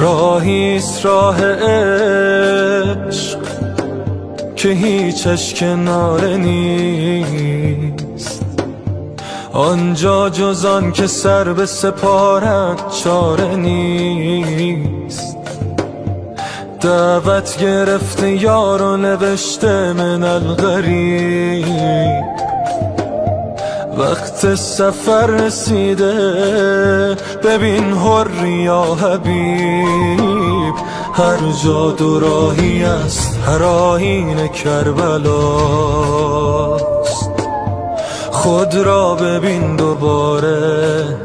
راهیست راه عشق که هیچش کناره نیست، آنجا جز آن که سر به سپارت چاره نیست. دعوت گرفته یار و نوشته من الغریب، وقت سفر رسیده ببین حر یا حبیب. هر جا دو راهی است، هر آیین کربلاست. خود را ببین دوباره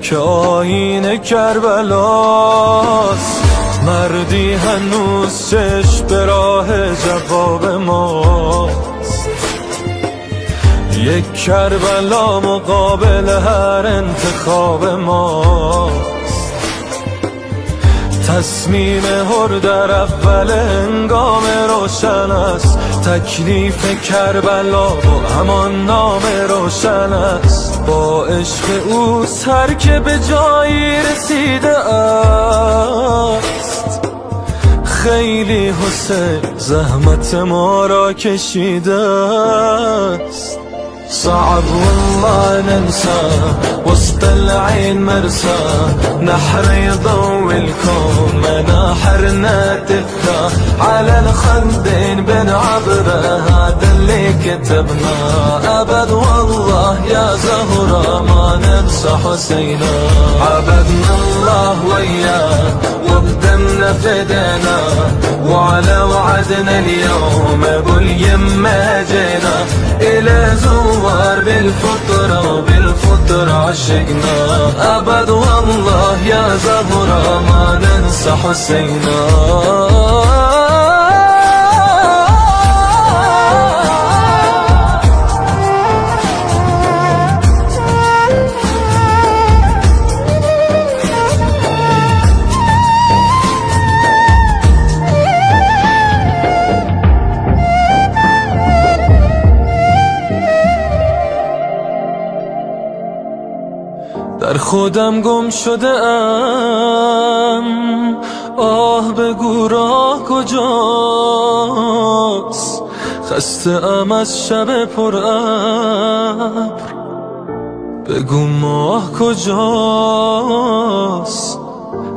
که آیین کربلاست. مردی هنوز چشم به راه جواب ماست، یک کربلا مقابل هر انتخاب ماست. تصمیم حر در اول هنگام روشن است، تکلیف کربلا با همان نام روشن است. با عشق اوست هر که به جایی رسیده است. خیلی حسین زحمت ما را کشیده است. صعب والله ننسى وسط العين مرسى، نحر يضوي الكون مناحرنا تفتح على الخدين بنعبره. هذا اللي كتبنا أبد والله يا زهرة ما ننسى حسينا. عبدنا الله وياه وبدمنا فدينا، وعلى وعدنا اليوم ابو اليمة جينا. إلى زوار بالفطرة وبالفطرة عشقنا. أبد والله يا زهرة ما ننسى حسينا. در خودم گم شده ام، آه بگو راه کجاست. خسته ام از شب پر ابر، بگو ماه کجاست.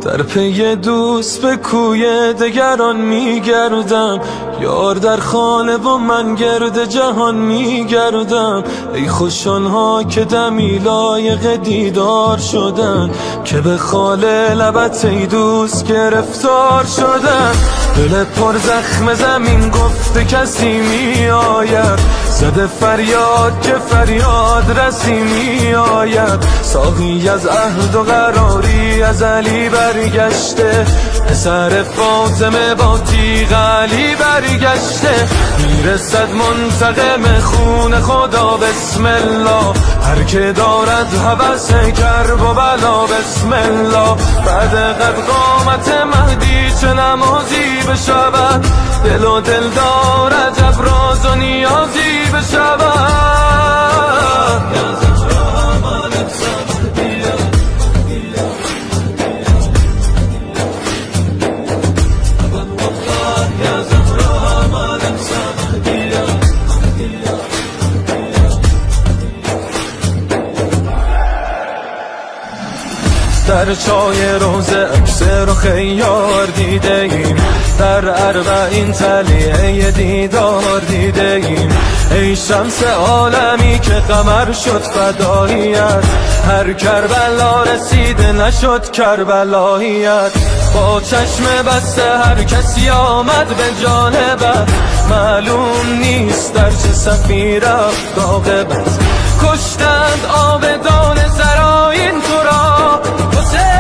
در پی دوست به کوی دگران میگردم، یار در خانه و من گرد جهان میگردم. ای خوش آنها که دمی لایق دیدار شدن، که به خال لبت ای دوست گرفتار شدن. دل پر زخم زمین گفته کسی می آید، زده فریاد که فریاد رسی می آید. ساقی از عهد و قراری ازلی برگشته، پسر فاطمه با تیغ علی برگشته. میرسد منتقم خون خدا بسم الله، هر که دارد هوس کرب و بلا بسم الله. بعد قد قامت مهدی چه نمازی بشود، دل و دل دارد ابراز و نیازی بشود. در چای روزه عکس رو خیار دیده ایم، در اربعین تلیه دیدار دیده ایم. ای شمس عالمی که قمر شد فداییت، هر کربلا رسیده نشد کربلاییت. با چشم بسته هر کسی آمد به جانبت، معلوم نیست در چه صفی رفت عاقبت. کشتند آبدان زراین تو را حسین،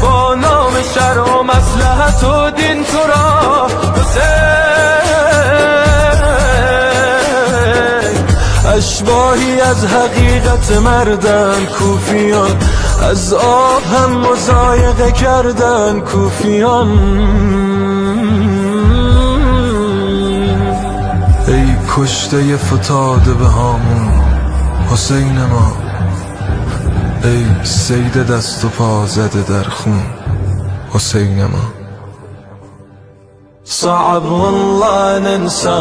با نام شرع و مصلحت و دین تو را حسین. اشباهی از حقیقت مردن کوفیان، از آب هم مضایقه کردن کوفیان. ای کشته فتاده به هامون حسین ما، ای سید دست و پا زده در خون حسین ما. صعب والله ننسى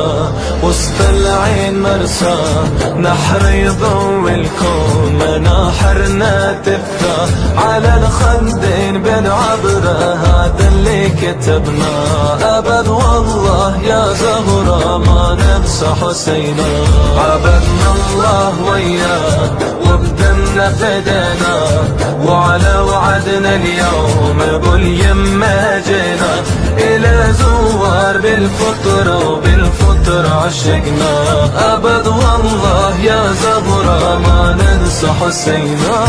وسط العين مرسى، نحر يضوي الكون مناحرنا تفتح على الخدين بالعبرة، هذا اللي كتبنا أبد والله يا زهرة ما ننسى حسينا. عبدنا الله وياه وبدمنا فدينا، وعلى وعدنا اليوم باليمة جينا، إلى زوار بالفطرة وبالفطرة عشقنا، أبد والله يا زهرة ما ننسى حسينا.